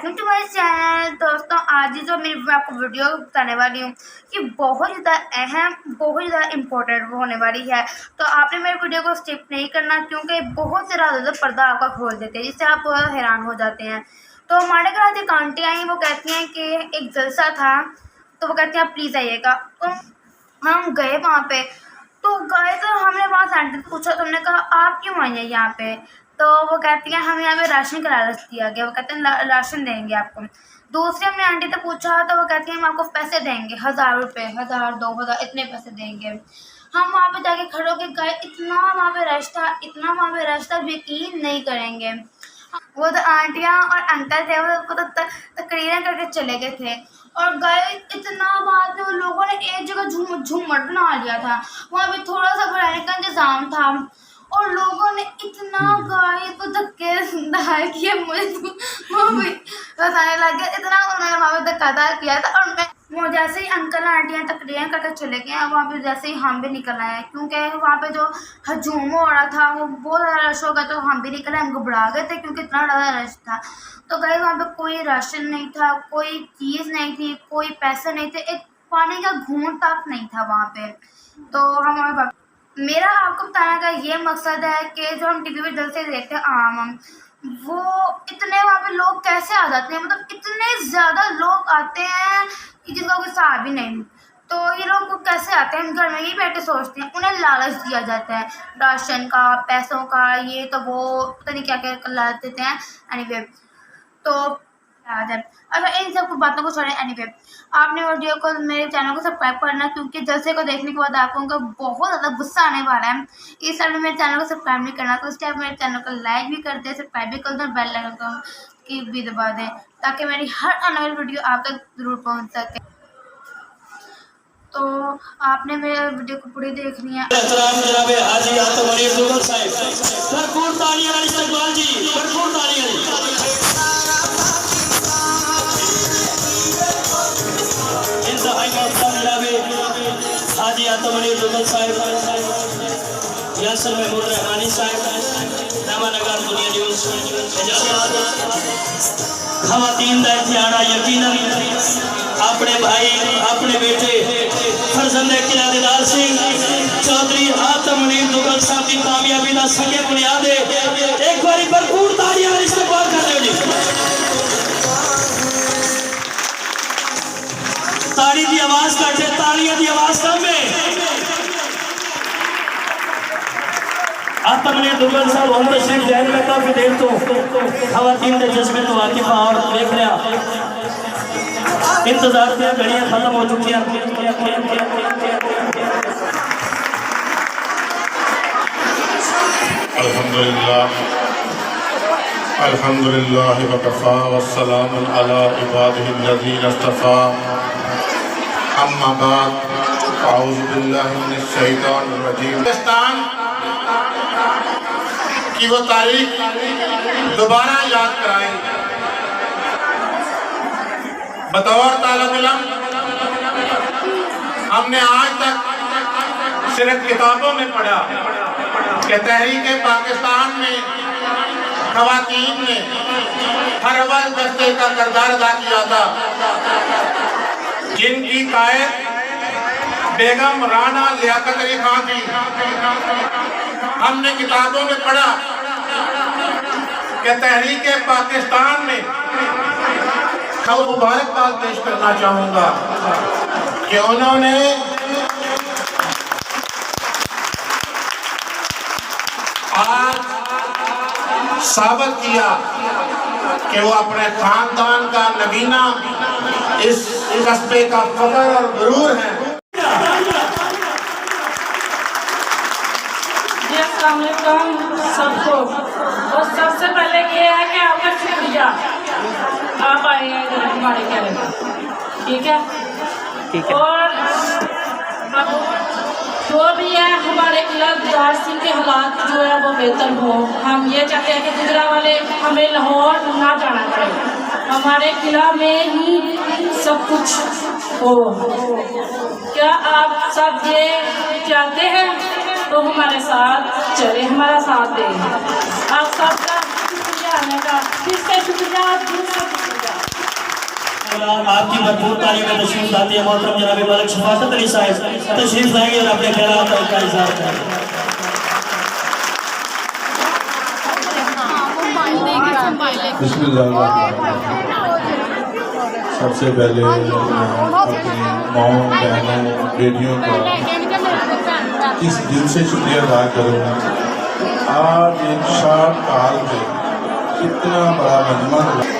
Welcome to my channel. दोस्तों आज जो मैं आपको वीडियो बताने वाली हूँ कि बहुत ज़्यादा अहम, बहुत ज़्यादा इम्पोर्टेंट होने वाली है। तो आपने मेरे वीडियो को स्किप नहीं करना, क्योंकि बहुत से ज़्यादा पर्दा आपका खोल देते हैं, जिससे आप बहुत हैरान हो जाते हैं। तो हमारे घर आज एक आंटी आई, वो कहती हैं कि एक जलसा था, तो वो कहती हैं आप प्लीज़ आइएगा। तो हम गए वहाँ पे, तो गए तो हमने वहाँ सेंटर से पूछा, तो हमने कहा आप क्यों आई हैं यहाँ पे। तो वो कहती हैं हमें यहाँ पे राशन का लालच दिया गया, वो कहते हैं राशन देंगे आपको। दूसरी हमने आंटी से पूछा, तो वो कहती हैं हम आपको पैसे देंगे 1000 रुपये, 1000 2000 इतने पैसे देंगे। हम वहाँ पे जाके खड़े होके गए, इतना वहाँ पे रश था, इतना वहाँ पे रश था, यकीन नहीं करेंगे। वो तो आंटियाँ और अंकल थे, वो तो तकरीरें करके चले गए थे और गए। इतना बाद में लोगों ने एक जगह झूमर बना लिया था, वहाँ पे थोड़ा सा बनाने का इंतज़ाम था और लोगों ने इतना गाए तो धक्के दार किए, मुझे वो भी बताने लग गया, इतना उन्होंने वहाँ पे धक्कादार किया था। और मैं वो जैसे ही अंकल आंटियाँ तकरीरें करके चले गए, वहाँ पे जैसे ही हम भी निकल आए, क्योंकि वहाँ पे जो हजूम हो रहा था वो बहुत ज़्यादा रश हो गया, तो हम भी निकले, हम घबरा गए थे क्योंकि इतना ज़्यादा रश था। तो गए वहाँ पे कोई राशन नहीं था, कोई चीज़ नहीं थी, कोई पैसे नहीं थे, एक पानी का घूंट तक नहीं था वहाँ पे। तो हम मेरा आपको बताने का ये मकसद है कि जो हम टीवी पे जल्द से देखते हैं आम, वो इतने वहाँ पे लोग कैसे आ जाते हैं, मतलब इतने ज़्यादा लोग आते हैं कि जिनका कोई हिसाब ही नहीं। तो ये लोग कैसे आते हैं, हम घर में ही बैठे सोचते हैं, उन्हें लालच दिया जाता है राशन का, पैसों का, ये तो वो पता नहीं क्या क्या लालच देते हैं। एनीवे तो अच्छा इन सब बातों को छोड़ें। एनीवे आपने वीडियो को, मेरे चैनल को सब्सक्राइब करना, क्योंकि जलसे को देखने के बाद आपको उनका बहुत ज़्यादा गुस्सा आने वाला है। इस साल में मेरे चैनल को सब्सक्राइब नहीं करना, तो इसलिए आप मेरे चैनल को लाइक भी कर दें, सब्सक्राइब भी कर दें, बेल आइकन की भी दबा दें, ताकि मेरी हर आने वाली वीडियो आप तक ज़रूर पहुँच सके। तो आपने मेरे वीडियो को पूरी देखनी है। हाजी आतमनी दुगल साहिब, यासर महमूद रहमानी साहिब, नामानगर दुनिया न्यूज़। खवातीन दा इत्थे आना यकीनन अपने भाई, अपने बेटे फरजंदे किलादेदार सिंह चौधरी आतमनी दुगल साहब की कामयाबी का सगे बुनियाद है। एक बारी भरपूर तालियां इस्तकबाल कर दो जी। ताली की आवाज घट है, तालियां की आवाज कम है। आतमनी दुगल साहब हम तशरीफ लैन में काफी देर तो खवातीन के जज्बे तो वाकिफा और देख लिया, इंतजार किया, घड़ियां खत्म हो चुकी हैं। अल्हम्दुलिल्लाह अल्हम्दुलिल्लाह वकफा वस्सलामुन अला इबादिहिल्लज़ीना इस्तफ़ा, अम्मा बाद, अऊज़ु बिल्लाहि मिनश शैतानिर रजीम। पाकिस्तान की वो तारीख दोबारा याद कराएं। बतौर तालिब इल्म हमने आज तक सिर्फ किताबों में पढ़ा कि तहरीक पाकिस्तान में खवातीन ने हर अव्वल दस्ते का किरदार अदा किया था, जिनकी कायद बेगम राना लियाकत अली खां थी। हमने किताबों में पढ़ा कि तहरीक पाकिस्तान में मुबारकबाद पेश करना चाहूंगा कि उन्होंने आज साबित किया कि वो अपने खानदान का नगीना, इस कस्बे का फख्र और गुरूर है। सबको और सबसे पहले ये है कि आपका शुक्रिया, आप आए हैं हमारे घर में, ठीक है। और अब जो भी है हमारे गुजरात के हालात जो है वो बेहतर हो। हम ये चाहते हैं कि गुजरावाले हमें लाहौर ना जाना पड़े, हमारे किला में ही सब कुछ हो। क्या आप सब ये चाहते हैं? तो हमारे साथ चले, हमारा साथ दें। आप सबका शुक्रिया आने का, फिर से शुक्रिया। آپ کی بھرپور تعلیم میں تشریف لاتے ہیں محترم جناب ملک شفاقت علی صاحب تشریف لائیں گے اور اپنے خیالات کا اظہار کریں گے۔ بسم اللہ الرحمن الرحیم۔ سب سے پہلے اپنی ماؤں بہنوں بیٹیوں کا اس دل سے شکریہ ادا کروں۔ آج ایک شارٹ کال میں اتنا بڑا مجمع ہے،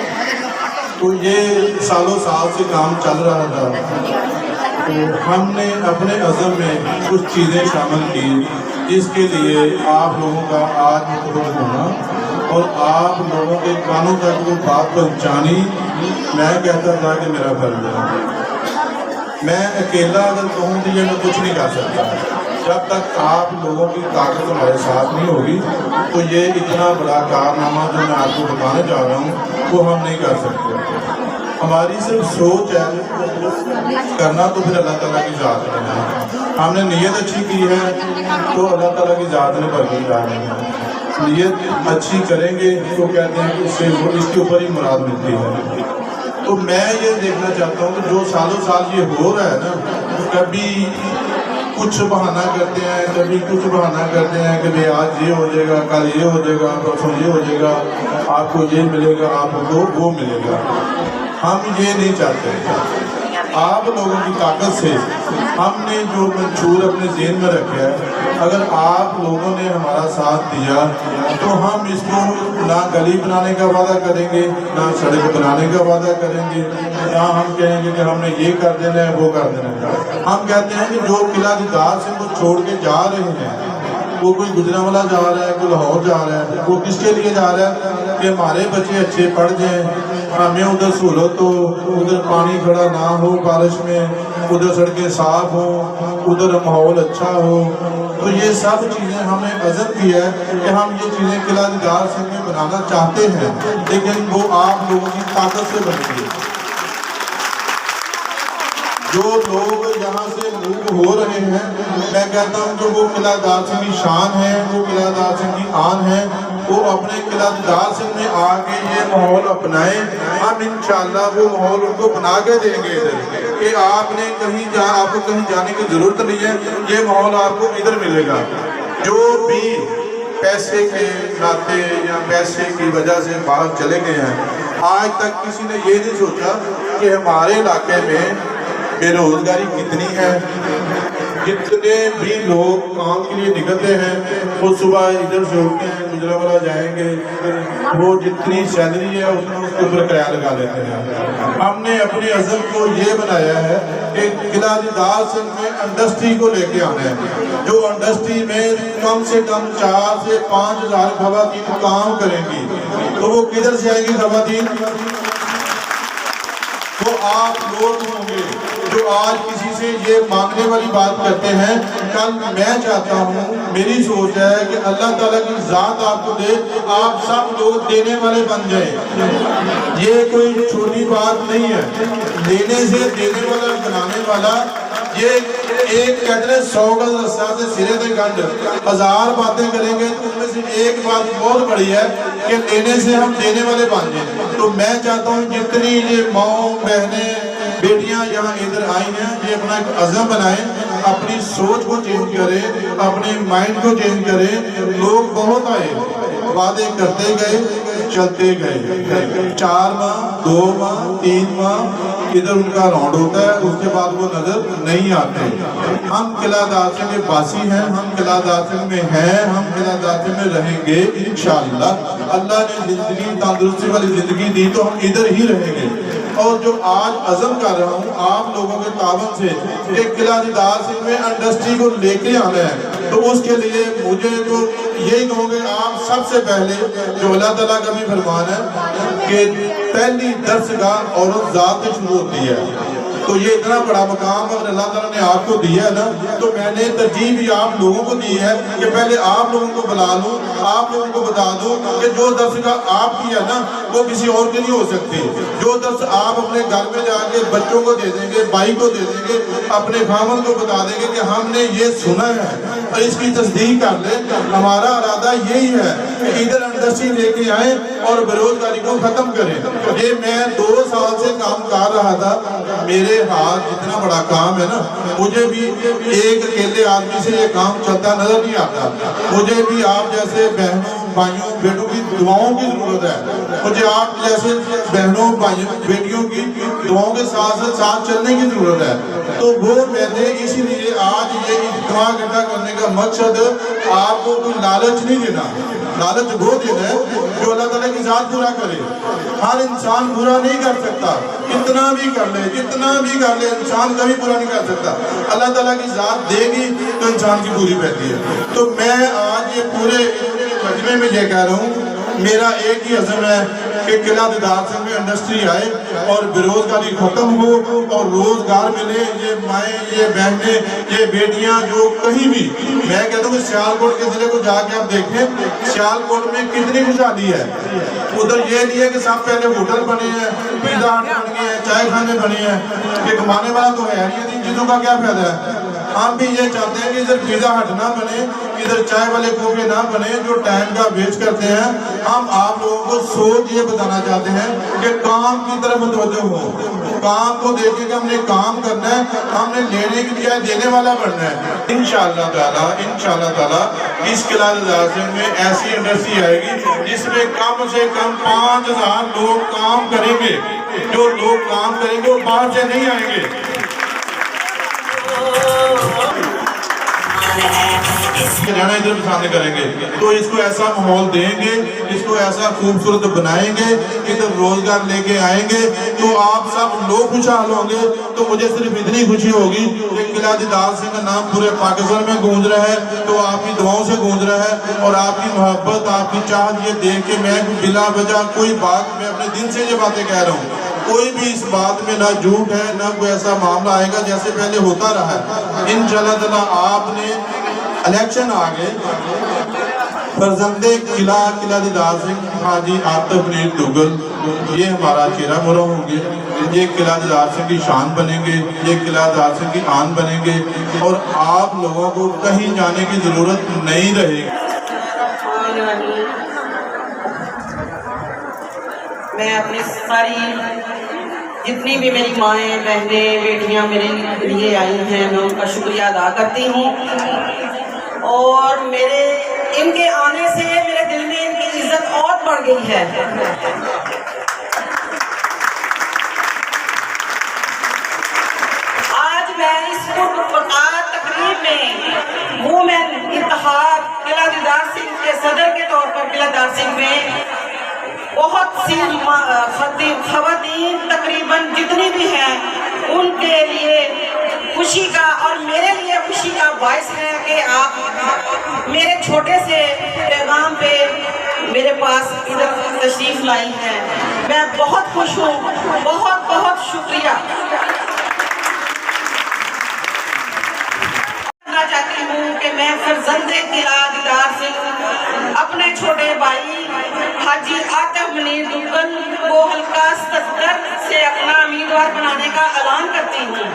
تو یہ سالوں سال سے کام چل رہا تھا، تو ہم نے اپنے عزم میں کچھ چیزیں شامل کی جس کے لیے آپ لوگوں کا آج متحد ہونا اور آپ لوگوں کے کانوں تک وہ بات پہنچانی میں کہتا تھا کہ میرا فرض ہے۔ میں اکیلا اگر کہوں تو یہ میں کچھ نہیں کر سکتا، جب تک آپ لوگوں کی طاقت ہمارے ساتھ نہیں ہوگی تو یہ اتنا بڑا کارنامہ جو میں آپ کو بتانے جا رہا ہوں وہ ہم نہیں کر سکتے۔ ہماری صرف سوچ ہے، کرنا تو پھر اللہ تعالیٰ کی ذات میں ہے۔ ہم نے نیت اچھی کی ہے تو اللہ تعالیٰ کی ذات نے برکت ڈالنی ہے۔ نیت اچھی کریں گے تو کہتے ہیں کہ اس کے اوپر ہی مراد ملتی ہے۔ تو میں یہ دیکھنا چاہتا ہوں کہ جو سالوں سال یہ ہو رہا ہے نا، کبھی کچھ بہانہ کرتے ہیں، کبھی کچھ بہانہ کرتے ہیں کہ بھئی آج یہ ہو جائے گا، کل یہ ہو جائے گا، پرسوں یہ ہو جائے گا، آپ کو یہ ملے گا، آپ کو وہ ملے گا۔ ہم یہ نہیں چاہتے۔ آپ لوگوں کی طاقت سے ہم نے جو منشور اپنے ذہن میں رکھا ہے، اگر آپ لوگوں نے ہمارا ساتھ دیا تو ہم اس کو نہ گلی بنانے کا وعدہ کریں گے، نہ سڑک بنانے کا وعدہ کریں گے، نہ ہم کہیں گے کہ ہم نے یہ کر دینا ہے وہ کر دینا ہے۔ ہم کہتے ہیں کہ جو قلعہ دیدار سے وہ چھوڑ کے جا رہے ہیں، وہ کوئی گجرانوالہ جا رہا ہے، کوئی لاہور جا رہا ہے، وہ کس کے لیے جا رہا ہے کہ ہمارے بچے اچھے پڑھ جائیں، ہمیں ادھر سہولت ہو، ادھر پانی کھڑا نہ ہو بارش میں، ادھر سڑکیں صاف ہوں، ادھر ماحول اچھا ہو۔ تو یہ سب چیزیں ہمیں عزم کیا ہے کہ ہم یہ چیزیں قلعہ دیدار سنگھ میں بنانا چاہتے ہیں، لیکن وہ آپ لوگوں کی طاقت سے بنے گی۔ جو لوگ یہاں سے موو ہو رہے ہیں، میں کہتا ہوں کہ وہ قلعہ دار سنگھ کی شان ہے، وہ قلعہ دار سنگھ کی آن ہے، وہ اپنے قلعہ دار سنگھ میں آ کے یہ ماحول اپنائیں۔ ہم انشاءاللہ وہ ماحول ان کو بنا کے دیں گے کہ آپ کو کہیں جانے کی ضرورت نہیں ہے، یہ ماحول آپ کو ادھر ملے گا۔ جو بھی پیسے کے ناطے یا پیسے کی وجہ سے باہر چلے گئے ہیں، آج تک کسی نے یہ نہیں سوچا کہ ہمارے علاقے میں بے روزگاری کتنی ہے۔ جتنے بھی لوگ کام کے لیے نکلتے ہیں وہ صبح ادھر سے اٹھتے ہیں، گجرانوالہ جائیں گے، وہ جتنی سیلری ہے اتنا اس کے اوپر کرایہ لگا لیتے ہیں۔ ہم نے اپنے عزم کو یہ بنایا ہے کہ قلعہ دیدار سنگھ میں انڈسٹری کو لے کے آنا ہے، جو انڈسٹری میں کم سے کم 4 سے 5 ہزار خواتین کام کریں گی۔ تو وہ کدھر سے آئیں گی خواتین؟ وہ آپ لوگ ہوں گے جو آج کسی سے یہ مانگنے والی بات کرتے ہیں۔ کل میں چاہتا ہوں، میری سوچ ہے کہ اللہ تعالیٰ کی ذات آپ کو دے، آپ سب لوگ دینے والے بن جائیں۔ یہ کوئی چھوٹی بات نہیں ہے، دینے سے دینے والا بنانے والا۔ یہ ایک کہتے ہیں 100 گز رسہ سے سرے تے گنڈ، 1000 باتیں کریں گے تو ان میں سے ایک بات بہت بڑی ہے کہ لینے سے ہم دینے والے بن جائیں۔ تو میں چاہتا ہوں جتنی یہ ماؤں بہنیں بیٹیاں یہاں ادھر آئی ہیں، یہ اپنا ایک عزم بنائیں، اپنی سوچ کو چینج کریں، اپنے مائنڈ کو چینج کریں۔ لوگ بہت آئے، وعدے کرتے گئے، چلتے گئے، 4 ماہ 2 ماہ 3 ماہ ادھر ان کا راؤنڈ ہوتا ہے، اس کے بعد وہ نظر نہیں آتے۔ ہم قلعہ دار سنگھ کے باسی ہیں، ہم قلعہ دار سنگھ میں ہیں، ہم قلعہ دار سنگھ میں رہیں گے انشاءاللہ۔ اللہ نے زندگی تندرستی والی زندگی دی تو ہم ادھر ہی رہیں گے۔ اور جو آج عزم کر رہا ہوں آپ لوگوں کے تعاون سے کہ قلعہ دیدار سنگھ میں انڈسٹری کو لے کے آنا ہے، تو اس کے لیے مجھے تو یہی کہوں گے، آپ سب سے پہلے جو اللہ تعالیٰ کا بھی فرمان ہے کہ پہلی درسگاہ عورت ذات سے شروع ہوتی ہے، تو یہ اتنا بڑا مقام اگر اللہ تعالیٰ نے آپ کو دیا ہے نا، تو میں نے ترجیح بھی آپ لوگوں کو دی ہے کہ پہلے آپ لوگوں کو بلا لوں، آپ لوگوں کو بتا دوں کہ جو درسگاہ آپ کی ہے نا وہ کسی اور کے نہیں ہو سکتی. جو درس آپ اپنے گھر میں جا کے بچوں کو دے دیں گے, بھائی کو دے دیں گے, اپنے خامد کو بتا دیں گے کہ ہم نے یہ سنا ہے اور اس کی تصدیق کر لیں. ہمارا ارادہ یہی ہے کہ ادھر انڈسٹری لے کے آئیں اور بے روزگاری کو ختم کریں. یہ میں 2 سال سے کام کر رہا تھا. میرے ہاتھ جتنا بڑا کام ہے نا, مجھے بھی ایک اکیلے آدمی سے یہ کام چلتا نظر نہیں آتا. مجھے بھی آپ جیسے بہنوں بھائیوں بیٹوں کی دعاؤں کی ضرورت ہے. مجھے آپ جیسے بہنوں بھائیوں بیٹیوں کی دعاؤں کے ساتھ چلنے کی ضرورت ہے. تو وہ میں نے اسی لیے آج یہ اجتماع اکٹھا کرنے کا مقصد آپ کو کوئی لالچ نہیں دینا. لالچ وہ دینا ہے جو اللہ تعالیٰ کی ذات پورا کرے. ہر انسان پورا نہیں کر سکتا, کتنا بھی کر لے, جتنا بھی کر لے, انسان کبھی پورا نہیں کر سکتا. اللہ تعالیٰ کی ذات دے گی تو انسان کی پوری رہتی ہے. تو میں آج یہ پورے مجمع میں یہ کہہ رہا ہوں, میرا ایک ہی عزم ہے کہ قلعہ دیدار سنگھ میں انڈسٹری آئے اور بے روزگاری ختم ہو اور روزگار ملے. یہ مائیں, یہ بہنیں, یہ بیٹیاں جو کہیں بھی, میں کہتا ہوں کہ سیالکوٹ کے ضلع کو جا کے آپ دیکھیں سیالکوٹ میں کتنی خوشحالی ہے. ادھر یہ نہیں ہے کہ سب پہلے ہوٹل بنے ہیں, پیزا ہٹ بن گئے ہیں, چائے خانے بنے ہیں. یہ کمانے والا تو ہے نہیں, ان چیزوں کا کیا فائدہ ہے. ہم بھی یہ چاہتے ہیں کہ ادھر پیزا ہٹ نہ بنے, ادھر چائے والے کھوپے نہ بنے جو ٹائم کا ویسٹ کرتے ہیں. ہم آپ لوگوں کو سوچ یہ بتانا چاہتے ہیں کہ کام کی طرف متوجہ ہو. کام کو دیکھیں کہ ہم نے کام کرنا ہے, ہم نے لینے کی بجائے دینے والا بننا ہے. انشاءاللہ تعالیٰ اس قلعہ دیدار سنگھ میں ایسی انڈسٹری آئے گی جس میں کم سے کم 5000 لوگ کام کریں گے. جو لوگ کام کریں گے وہ باہر سے نہیں آئیں گے. رہنا ادھر پسند کریں گے تو اس کو ایسا ماحول دیں گے, اس کو ایسا خوبصورت بنائیں گے, ادھر روزگار لے کے آئیں گے تو آپ سب لوگ خوشحال ہوں گے. تو مجھے صرف اتنی خوشی ہوگی کہ قلعہ دیدار سنگھ کا نام پورے پاکستان میں گونج رہا ہے, تو آپ کی دعاؤں سے گونج رہا ہے. اور آپ کی محبت, آپ کی چاہت یہ دیکھ کے میں بلا وجہ کوئی بات, میں اپنے دل سے یہ باتیں کہہ رہا ہوں. کوئی بھی اس بات میں نہ جھوٹ ہے نہ کوئی ایسا معاملہ آئے گا جیسے پہلے ہوتا رہا ہے. انشاءاللہ تعالیٰ آپ نے الیکشن آگے فرزند قلعہ دیدار سنگھ حاجی عاطف منیر دگل یہ ہمارا چہرہ مرہ ہوں گے. یہ قلعہ دیدار سنگھ کی شان بنیں گے, یہ قلعہ دیدار سنگھ کی آن بنیں گے اور آپ لوگوں کو کہیں جانے کی ضرورت نہیں رہے گی. میں اپنی ساری جتنی بھی میری مائیں بہنیں بیٹیاں میرے لیے آئی ہیں میں ان کا شکریہ ادا کرتی ہوں. اور میرے ان کے آنے سے میرے دل میں ان کی عزت اور بڑھ گئی ہے. آج میں اس پرکار تقریب میں وومن اتحاد قلعہ دیدار سنگھ کے صدر کے طور پر قلعہ دیدار سنگھ میں بہت سی خواتین تقریباً جتنی بھی ہیں ان کے لیے خوشی کا اور میرے لیے خوشی کا باعث ہے کہ آپ میرے چھوٹے سے پیغام پہ میرے پاس ادھر تشریف لائی ہیں. میں بہت خوش ہوں, بہت بہت شکریہ. کہنا چاہتی ہوں کہ میں فرزند قلعہ دیدار سنگھ اپنے چھوٹے بھائی حاجی عاطف منیر دگل کو حلقہ 77 سے اپنا امیدوار بنانے کا اعلان کرتی ہوں.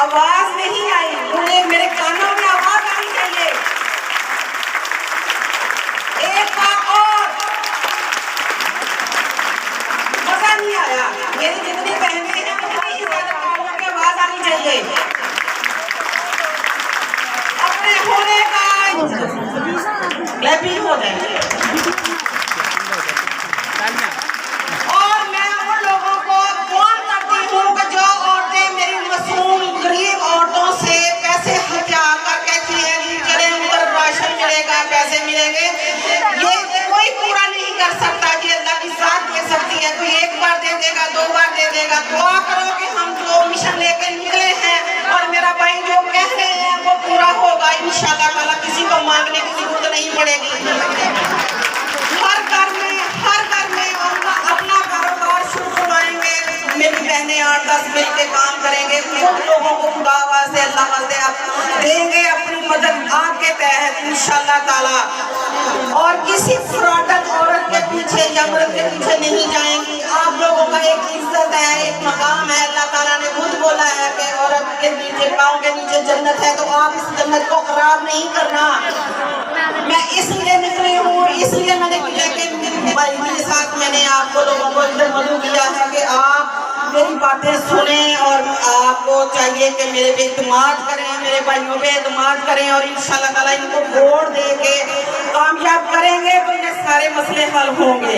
آواز نہیں آئی, مجھے میرے کانوں میں آواز آنی چاہیے. ایک بار اور مزہ نہیں آیا. میری جتنی بہنیں ہیں اتنی ہی زیادہ کانوں کی آواز آنی چاہیے. اپنے ہونے کا لیبل ہو جائے. اور میں ان لوگوں کو وارن کرتی ہوں کہ جو عورتیں میری معصوم غریب عورتوں سے پیسے ہتھیا کر کہتی ہیں چلیں ادھر راشن ملے گا, پیسے ملیں گے, یہ کوئی پورا نہیں کر سکتا. کہ اللہ کی ذات دے سکتی ہے, کوئی ایک بار دے دے گا, 2 بار دے دے گا. دعا کرو کہ ہم جو مشن لے کے نکلے ہیں اور میرا بھائی جو کہہ رہے ہیں وہ پورا ہوگا انشاءاللہ تعالیٰ. کسی کو مانگنے کی ضرورت نہیں پڑے گی. ہر گھر میں اپنا کاروبار شروع کروائیں گے. میری بہنیں 8-10 مل کے کام کریں گے. خود لوگوں کو خدا واسطے اللہ واسطے آپ دیں گے اپنی مدد. آپ کے है इंशाल्लाह ताला, और किसी फ्रॉडक औरत के पीछे या मर्द के पीछे नहीं जाएंगी। आप लोगों का एक इज्जत है, एक मकाम है। अल्लाह ताला ने खुद बोला है कि औरत के नीचे, पाँव के नीचे जन्नत है, तो आप इस जन्नत को खराब नहीं करना। मैं इसलिए निकली हूँ, इसलिए मैंने किया कि भाई के साथ मैंने आपको लोगों को इधर मदू किया है कि आप मेरी बातें सुने, और आपको चाहिए कि मेरे पे इत्मीनान करें, मेरे भाइयों पे इत्मीनान करें, और इंशाल्लाह ताला इनको वोट दे के कामयाब करेंगे तो ये सारे मसले हल होंगे।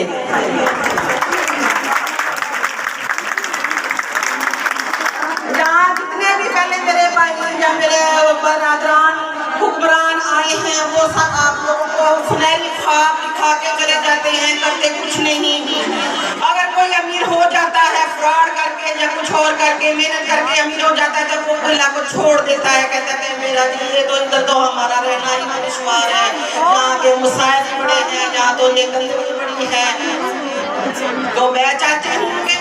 यहाँ जितने भी पहले मेरे भाई या मेरे बरादरान हुक्मरान आए हैं, वो सब आप लोगों को सुनहरी ख्वाब दिखा के चले जाते हैं, करते कुछ नहीं। अगर कोई अमीर हो जाता है फ्रॉड करके या कुछ और करके, मेहनत करके अमीर हो जाता है, तो वो अल्लाह को छोड़ देता है, कहता है मेरा ये तो इधर तो हमारा रहना ही दुश्वार है, यहाँ के मसाइल बड़े हैं, यहाँ तो ये गंदगी बड़ी है। तो मैं चाहती हूँ कि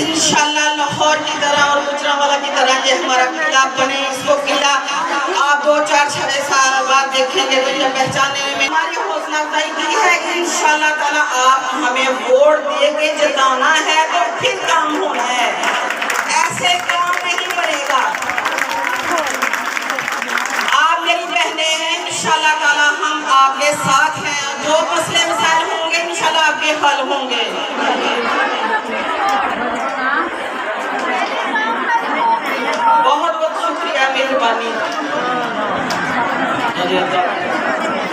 इंशाल्लाह लाहौर की तरह और गुजरांवाला की तरह ये हमारा किला बने। इसको किला आप 2-4-6 साल बाद देखेंगे तो ये पहचानने में हमारी हौसला अफजाई की है। इंशाल्लाह ताला आप हमें वोट देके जिताना है तो फिर काम होना है, ऐसे काम नहीं बनेगा। आप मेरी बहनें हैं, इंशाल्लाह ताला हम आपके साथ हैं, जो मसले मसाइल होंगे इंशाल्लाह आपके हल होंगे। बहुत बहुत शुक्रिया, मेहरबानी।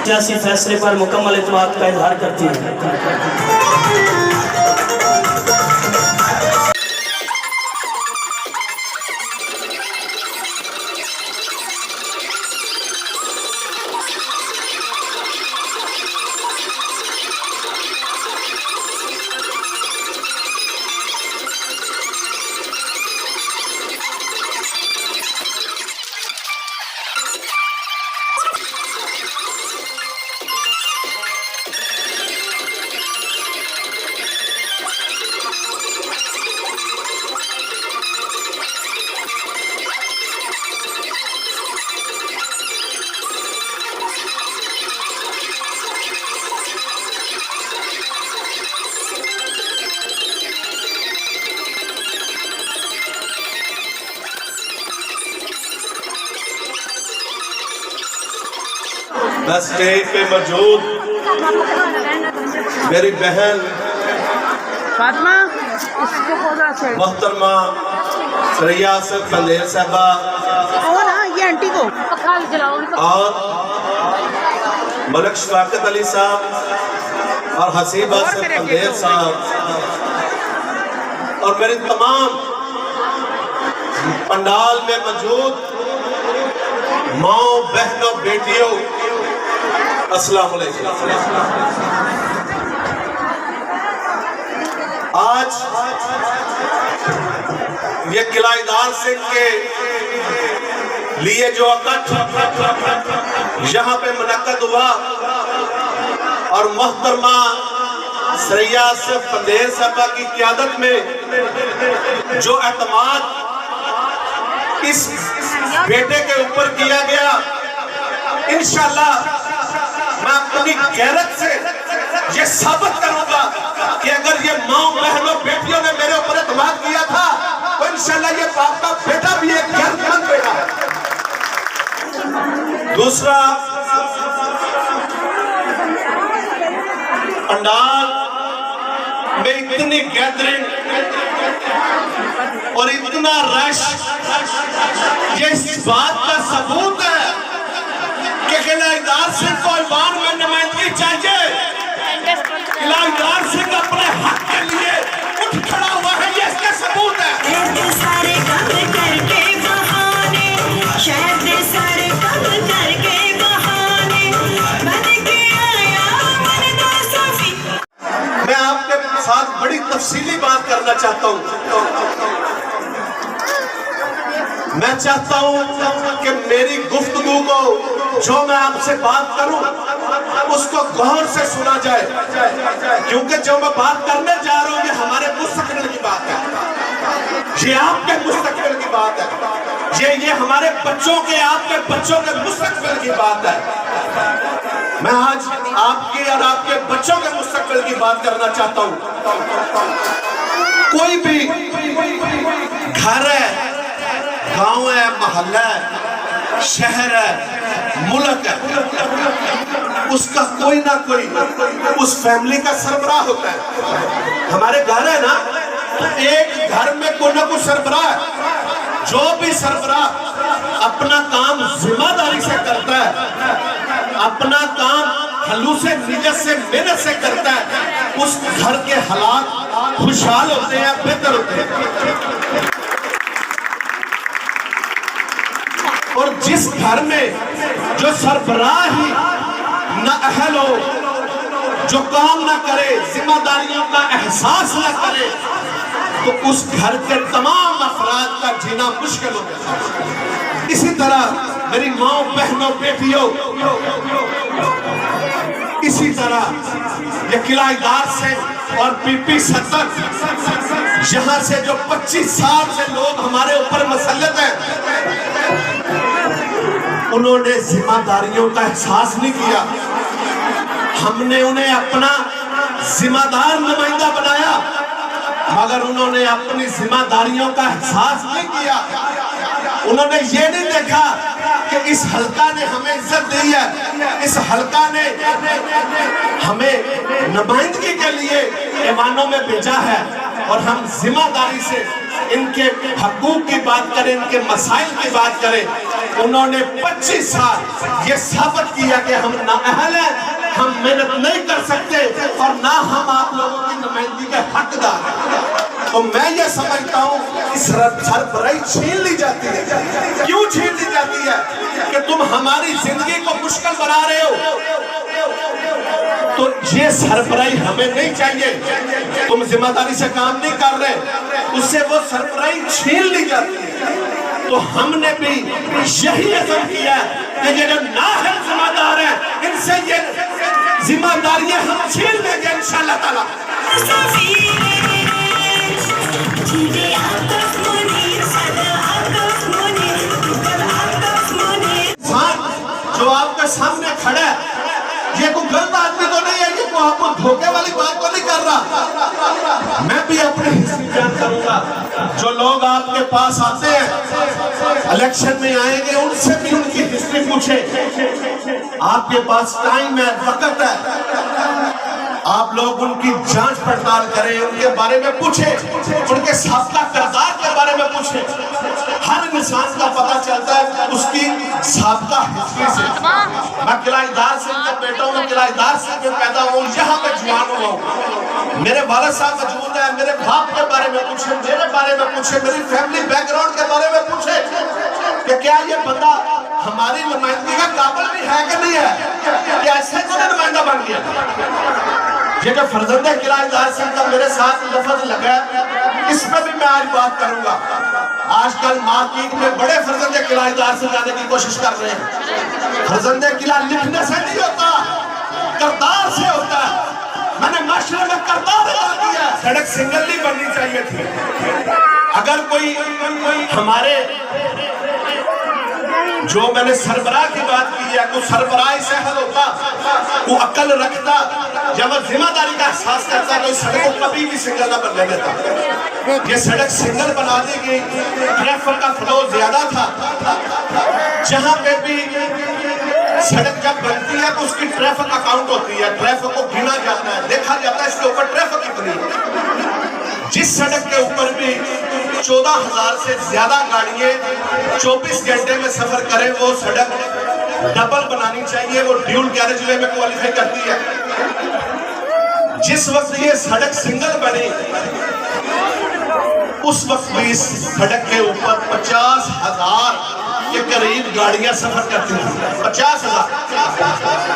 सियासी फैसले पर मुकम्मल इत्मीनान का इजहार करती है। मैं स्टेज पे मौजूद मेरी बहन मोहतरमा सरैया से फंदेल साहबा और मलक शफाकत अली साहब और हसीबा से फंदेल साहब और मेरे तमाम पंडाल में मौजूद माओ बहनों बेटियों, अस्सलाम वालेकुम। आज ये किला इदार सिंह के लिए जो इकट्ठ यहाँ पे मुनक्कद हुआ और मोहतरमा सरैया से फंदेल साहबा की क़यादत में जो एतमाद इस बेटे के ऊपर किया गया, इंशाल्लाह मैं अपनी गैरत से ये साबित करूंगा कि अगर ये माँ बहनों बेटियों ने मेरे ऊपर एतमाद किया था तो इंशाल्लाह ये बाप का बेटा भी एक गैरतमंद बेटा है। दूसरा, पंडाल में इतनी गैदरिंग और इतना रश, ये इस बात का सबूत है कि किला इदार सिंह को ईवान में नुमाइंदगी चाहिए। किला इदार सिंह अपने हक के लिए उठ खड़ा हुआ है, ये इसका सबूत है। सारे काम करके बहाने, शायद सारे काम करके बहाने, बन के आया मर्दा सफी। मैं आपके साथ बड़ी तफसीली बात करना चाहता हूँ। मैं चाहता हूँ कि मेरी गुफ्तगू को जो मैं आपसे बात करूँ उसको गौर से सुना जाए, क्योंकि जो मैं बात करने जा रहा हूँ ये हमारे मुस्तकबिल की बात है, ये आपके मुस्तकबिल की बात है, یہ ہمارے بچوں کے آپ کے بچوں کے مستقبل کی بات ہے. میں آج آپ کی اور آپ کے بچوں کے مستقبل کی بات کرنا چاہتا ہوں. کوئی بھی گھر ہے, گاؤں ہے, محلہ ہے, شہر ہے, ملک ہے, اس کا کوئی نہ کوئی اس فیملی کا سربراہ ہوتا ہے. ہمارے گھر ہے نا, تو ایک گھر میں کوئی نہ کوئی سربراہ ہے. جو بھی سربراہ اپنا کام ذمہ داری سے کرتا ہے, اپنا کام خلوص نیت سے, محنت سے کرتا ہے, اس گھر کے حالات خوشحال ہوتے ہیں, بہتر ہوتے ہیں. اور جس گھر میں جو سربراہ ہی نہ اہل ہو, جو کام نہ کرے, ذمہ داریوں کا احساس نہ کرے, تو اس گھر کے تمام افراد کا جینا مشکل ہو جاتا ہے. اسی طرح میری ماں, بہنوں, بیٹیوں, اسی طرح یہ قلعہ دار سے اور پی پی 70 یہاں سے جو 25 سال سے لوگ ہمارے اوپر مسلط ہیں, انہوں نے ذمہ داریوں کا احساس نہیں کیا. ہم نے انہیں اپنا ذمہ دار نمائندہ بنایا, مگر انہوں نے اپنی ذمہ داریوں کا احساس نہیں کیا. انہوں نے یہ نہیں دیکھا کہ اس حلقہ نے ہمیں عزت دی ہے, اس حلقہ نے ہمیں نمائندگی کے لیے ایوانوں میں بھیجا ہے, اور ہم ذمہ داری سے ان کے حقوق کی بات کریں, ان کے مسائل کی بات کریں. انہوں نے 25 سال یہ ثابت کیا کہ ہم نااہل ہیں, ہم محنت نہیں کر سکتے, اور نہ ہم آپ لوگوں کی نمائندگی کے حقدار ہیں. تو میں یہ سمجھتا ہوں اس سربراہی چھین لی جاتی ہے. کیوں چھین لی جاتی ہے؟ کہ تم ہماری زندگی کو مشکل بنا رہے ہو, تو یہ سربراہی ہمیں نہیں چاہیے. تم ذمہ داری سے کام نہیں کر رہے, اس سے وہ سربراہی چھین لی جاتی ہے. تو ہم نے بھی یہی عزم کیا کہ یہ جو نااہل ذمہ دار ہیں, ان سے یہ ذمہ داریاں ہم چھین لیں گے انشاءاللہ تعالیٰ. جو آپ کے سامنے کھڑا ہے, یہ کوئی غلط آدمی تو نہیں ہے, یہ کوئی آپ کو دھوکے والی بات تو نہیں کر رہا. میں بھی اپنی ہسٹری بیان کروں گا. جو لوگ آپ کے پاس آتے ہیں, الیکشن میں آئیں گے, ان سے بھی ان کی ہسٹری پوچھیں. آپ کے پاس ٹائم ہے, وقت ہے, آپ لوگ ان کی جانچ پڑتال کریں, ان کے بارے میں پوچھیں, ان کے سابقہ کردار کے بارے میں پوچھیں. ہر انسان کا پتہ چلتا ہے اس کی سابقہ ہسٹری سے. میں قلعہ دار سے جب بیٹا ہوں, میں قلعہ دار سے میں پیدا ہوں, یہاں پہ جوان ہوا ہوں. میرے والد صاحب موجود ہیں, میرے باپ کے بارے میں پوچھیں, میرے بارے میں پوچھیں, میری فیملی بیک گراؤنڈ کے بارے میں پوچھیں کہ کیا یہ بندہ ہماری نمائندگی کا قابل بھی ہے کہ نہیں ہے, کہ ایسے تو نمائندہ بن گیا. یہ جو فرزند قلعہ دار سے کا میرے ساتھ لفظ لگا ہے, اس پہ بھی میں آج بات کروں گا. آج کل مارکیٹ میں بڑے فرزند قلعہ دار سے جانے کی کوشش کر رہے ہیں. فرزند قلعہ لکھنے سے نہیں ہوتا, کردار سے ہوتا ہے. میں نے معاشرے میں کردار ادا کیا. سڑک سنگل نہیں بننی چاہیے تھی. اگر کوئی ہمارے جو میں نے سربراہ کی بات کی ہے, کوئی سربراہ سے حل ہوتا, کوئی عقل رکھتا, جب وہ ذمہ داری کا احساس کرتا, تو اس سڑک کو کبھی بھی سنگل نہ بننے دیتا. یہ سڑک سنگل بنا دی گئی, ٹریفک کا فلو زیادہ تھا. جہاں پہ بھی سڑک جب بنتی ہے تو اس کی ٹریفک اکاؤنٹ ہوتی ہے, ٹریفک کو گنا جاتا ہے, دیکھا جاتا ہے اس کے اوپر ٹریفک کتنی ہے. جس سڑک کے اوپر بھی 14,000 سے زیادہ گاڑیاں 24 گھنٹے میں سفر کریں, وہ سڑک ڈبل بنانی چاہیے, وہ ڈیول کیریج وے میں کوالیفائی کرتی ہے. جس وقت یہ سڑک سنگل بنی, اس وقت بھی اس سڑک کے اوپر 50,000 کے قریب گاڑیاں سفر کرتی ہیں. 50,000,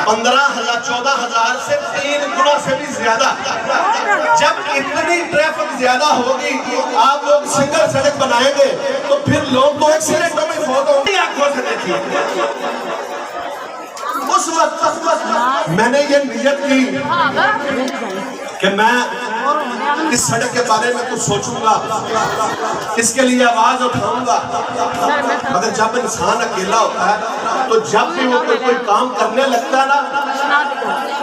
15,000, 14,000 سے 3 گنا سے بھی زیادہ. جب اتنی ٹریفک زیادہ ہوگی, آپ لوگ سنگل سڑک بنائیں گے, تو پھر لوگ تو ایکسیڈنٹوں میں فوت ہوں گے. آنکھوں سے دیکھیے, اس وقت میں نے یہ نیت کی کہ میں इस सड़क के बारे में कुछ सोचूंगा, इसके लिए आवाज उठाऊंगा। मगर जब इंसान अकेला होता है तो जब भी वो कोई काम करने लगता है ना,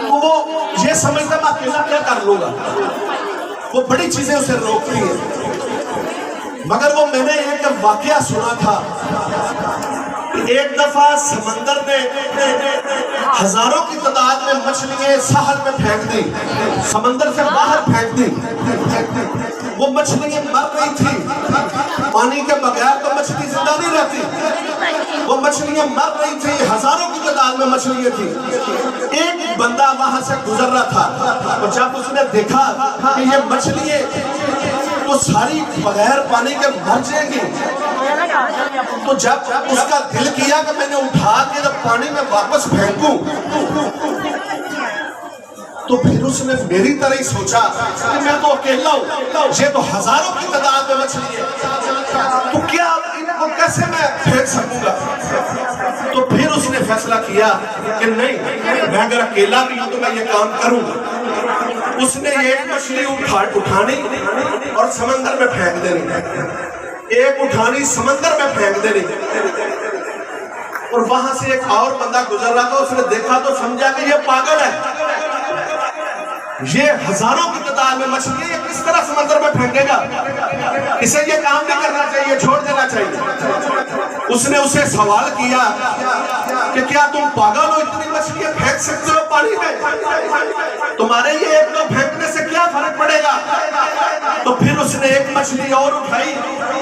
तो वो ये समझता मैं अकेला क्या कर लूंगा, वो बड़ी चीजें उसे रोकती हैं। मगर वो मैंने एक वाकया सुना था, एक दफा समंदर ने हजारों की तादाद में मछलियां साहल में फेंक दी, समंदर से बाहर फेंक दी। वो मछलियां मर रही थी, पानी के बगैर तो मछली जिंदा नहीं रहती। वो मछलियां मर रही थी, हजारों की तादाद में मछलियां थी। एक बंदा वहां से गुजर रहा था, और जब उसने देखा कि ये मछलियां तो सारी बगैर पानी के मर जाएंगी, तो जब उसका दिल किया कि मैंने उठा के जब पानी में वापस फेंकूं, तो फिर उसने मेरी तरह ही सोचा कि मैं तो अकेला हूं, ये तो हजारों की तादाद में मछली है, तो क्या इनको कैसे मैं फेंक सकूंगा। तो फिर उसने फैसला किया कि नहीं, मैं अगर अकेला भी हूं तो मैं ये काम करूंगा। उसने एक मछली उठानी और समंदर में फेंक देनी, एक उठानी समंदर में फेंक देनी। और वहां से एक और बंदा गुजर रहा था, उसने देखा तो समझा कि ये पागल है, ये हजारों की तादाद में मछली है, किस तरह समंदर में फेंकेगा, इसे ये काम नहीं करना चाहिए, छोड़ देना चाहिए। उसने उसे सवाल किया कि क्या तुम पागल हो, इतनी मछलियां फेंक सकते हो पानी में, तुम्हारे ये एक दो फेंकने से क्या फर्क पड़ेगा। तो फिर उसने एक मछली और उठाई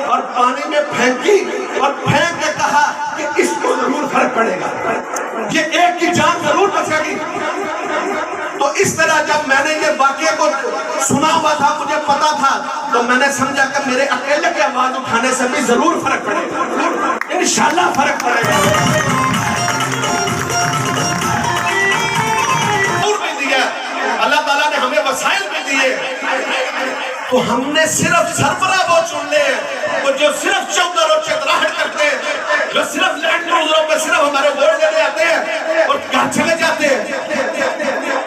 और पानी में फेंकी और फेंक के कहा कि इसको जरूर फर्क पड़ेगा, ये एक की जान जरूर बचेगी। तो इस तरह जब मैंने ये वाकये को सुना हुआ था, मुझे पता था, तो मैंने समझा कि मेरे अकेले की आवाज उठाने से भी जरूर फर्क पड़ेगा, इंशाल्लाह फर्क पड़ेगा। अल्लाह ताला ने हमें वसाइल भी दिए, तो हमने सिर्फ सरबराह वो चुन ले वो जो सिर्फ 14 रोज चतराहट करते हैं, जो सिर्फ लैंड क्रूजरों पे सिर्फ हमारे वोट देने आते हैं और घर चले जाते हैं।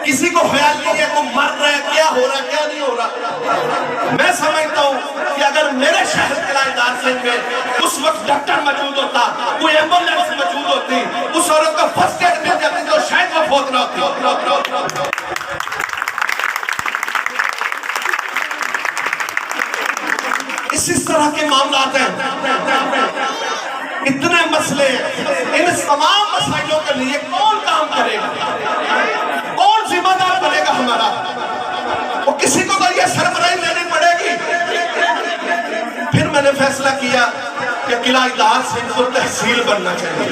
किसी को ख्याल नहीं है कोई मर रहा है, क्या हो रहा है, क्या नहीं हो रहा। मैं समझता हूँ कि अगर मेरे शहर किलाइदार सिंह में उस वक्त डॉक्टर मौजूद होता, कोई एम्बुलेंस मौजूद होती, उस औरत को फर्स्ट एड मिल जाती तो शायद वो फौत न होती। इस तरह के मामलात हैं, इतने मसले हैं, इन तमाम मसाइलों के लिए कौन काम करेगा, कौन जिम्मेदार बनेगा हमारा। वो किसी को तो ये सरबराही लेनी पड़ेगी। फिर मैंने फैसला किया कि किलाइदार सिंह को तहसील बनना चाहिए,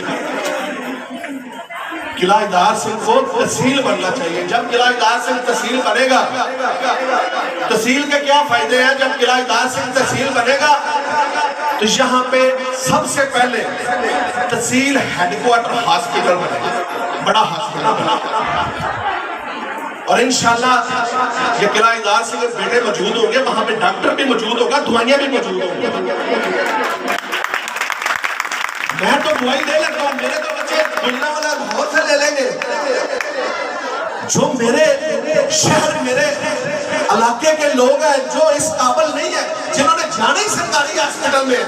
किलाइदार सिंह को तहसील बनना चाहिए। जब किलाइदार सिंह तहसील बनेगा, तहसील के क्या फायदे हैं, जब किलाइदार सिंह तहसील बनेगा तो यहाँ पे सबसे पहले तहसील हेडक्वार्टर हॉस्पिटल बनेगा, बड़ा हॉस्पिटल बनेगा। और इंशाल्लाह ये किलाइदार सिंह के बेटे मौजूद होंगे, वहां पे डॉक्टर भी मौजूद होगा, दवाइयां भी मौजूद होंगी। मैं तो दवाई दे लेता हूँ, मेरे तो बच्चे दुनिया वाला बहुत से ले लेंगे। जो मेरे शहर, मेरे इलाके के लोग हैं जो इस काबिल नहीं है, जिन्होंने जाना ही सरकारी हॉस्पिटल में,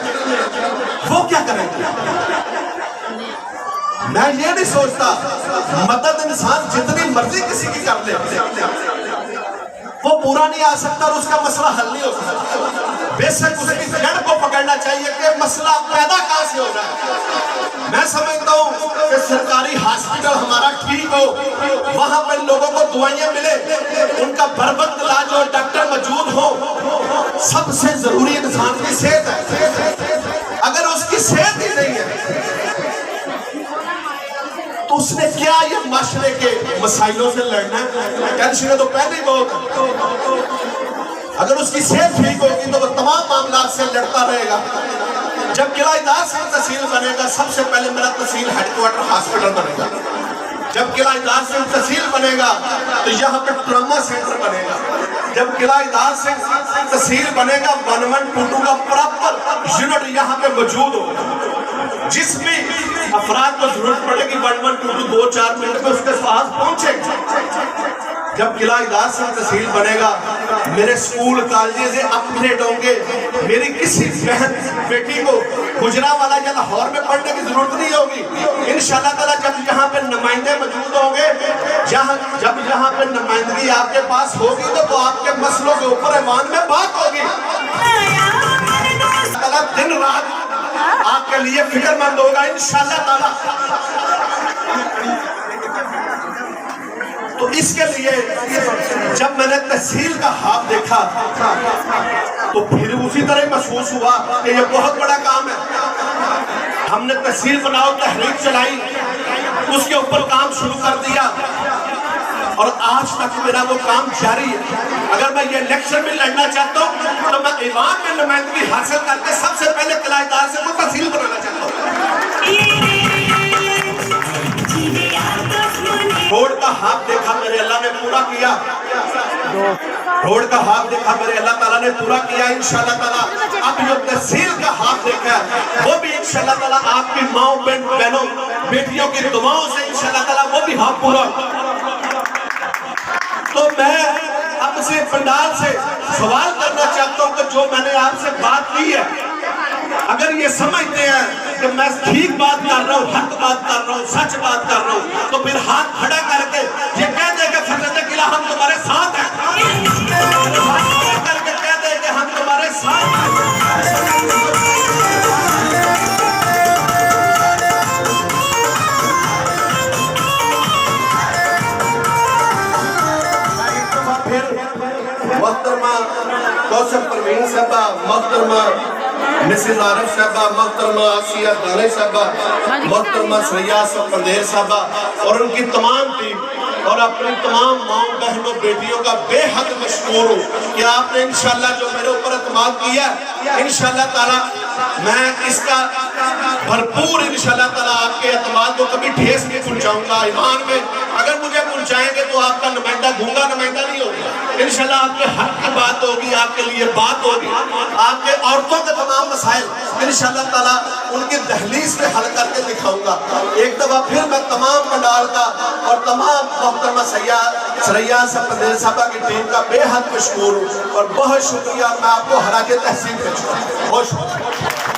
वो क्या करेंगे। मैं ये नहीं सोचता मदद इंसान जितनी मर्जी किसी की कर ले, वो पूरा नहीं आ सकता और उसका मसला हल नहीं हो सकता। बेशक उसकी जड़ को पकड़ना चाहिए कि मसला पैदा कहां से हो रहा है। मैं समझता हूँ कि सरकारी हॉस्पिटल हमारा ठीक हो, वहां पर लोगों को दवाइयां मिले, उनका बरवक्त इलाज हो, डॉक्टर मौजूद हो। सबसे जरूरी इंसान की सेहत है। अगर उसकी सेहत ही नहीं है तो उसने क्या ये माशरे के मसाइलों से लड़ना है। टेंशन तो पहले ही बहुत। अगर उसकी सेहत ठीक होगी तो वो तमाम मामला से लड़ता रहेगा। जब किलाइदार सिंह तहसील बनेगा, सबसे पहले मेरा तहसील हेडक्वार्टर हॉस्पिटल बनेगा। जब किलाइदार सिंह तहसील बनेगा तो यहाँ पे ट्रामा सेंटर बनेगा। जब किलाइदार सिंह तहसील बनेगा, 1122 का प्रॉपर यूनिट यहाँ पे मौजूद होगा। जिस भी अफराद को जरूरत पड़ेगी 1122 2-4 मिनट में उसके पास पहुंचेगा। जब किला इदार से तहसील बनेगा, मेरे स्कूल कॉलेज अपग्रेड होंगे, मेरी किसी बहन बेटी को गुजरांवाला या लाहौर में पढ़ने की जरूरत नहीं होगी। इंशाल्लाह ताला जब यहाँ पे नुमाइंदे मौजूद होंगे, जब यहाँ पे नुमाइंदगी आपके पास होगी तो आपके मसलों के ऊपर ऐवान में बात होगी। ताला दिन रात आपके लिए फिक्रमंद होगा इंशाल्लाह ताला। तो इसके लिए जब मैंने तहसील का हाथ देखा तो फिर उसी तरह महसूस हुआ कि ये बहुत बड़ा काम है। हमने तहसील बनाओ तहरीक चलाई, उसके ऊपर काम शुरू कर दिया और आज तक मेरा वो काम जारी है। अगर मैं ये इलेक्शन में लड़ना चाहता हूँ तो मैं ईवान में नुमाइंदगी हासिल करके सबसे पहले किला इदार से वो तहसील बनाना चाहता हूँ। रोड का हाथ देखा मेरे अल्लाह ने पूरा किया, रोड का हाथ देखा मेरे अल्लाह ताला ने पूरा किया इंशाल्लाह ताला। अब जो तहसील का हाथ देखा वो भी इंशाल्लाह ताला आपकी माओ बहनों बेटियों की दुआओं से इंशाल्लाह ताला वो भी हाथ पूरा। तो मैं अब से पंडाल से सवाल करना चाहता हूँ कि जो मैंने आपसे बात की है, अगर ये समझते हैं कि मैं ठीक बात कर रहा हूँ, हक बात कर रहा हूँ, सच बात कर रहा हूँ, तो फिर हाथ खड़ा करके ये कह दे कि फरजंदे किला हम तुम्हारे साथ हैं, करके कह दे कि हम तुम्हारे साथ हैं। मोहतरमा कौसर परवीन साहबा, मोहतरमा मिसेस आरिफ साहबा, मोहतरमा आसिया दाने साहबा, मोहतरमा सरैया पंदेर साहबा और उनकी तमाम टीम और अपनी तमाम माओ बहनों बेटियों का बेहद मशकूर हूँ कि आपने इंशाल्लाह जो मेरे ऊपर एतमाद किया, इंशाल्लाह ताला मैं इसका भरपूर इंशाल्लाह ताला आपके एतमाद को कभी ठेस नहीं पहुंचाऊंगा। ईमान में अगर मुझे पहुंचाएंगे तो आपका नुमाइंदा गूंगा नुमाइंदा नहीं होगा। इंशाल्लाह आपके हक की बात होगी, आपके लिए बात होगी, आपके औरतों के तमाम मसाइल इंशाल्लाह ताला उनकी दहलीज पे हल करके दिखाऊंगा। एक दफा फिर मैं तमाम पंडाल का और तमाम मोहतरमा सरैया पंदेर साहबा की टीम का बेहद मशकूर हूँ और बहुत शुक्रिया। मैं आपको हराजे तहसील भेजूंगा। बहुत शुक्रिया।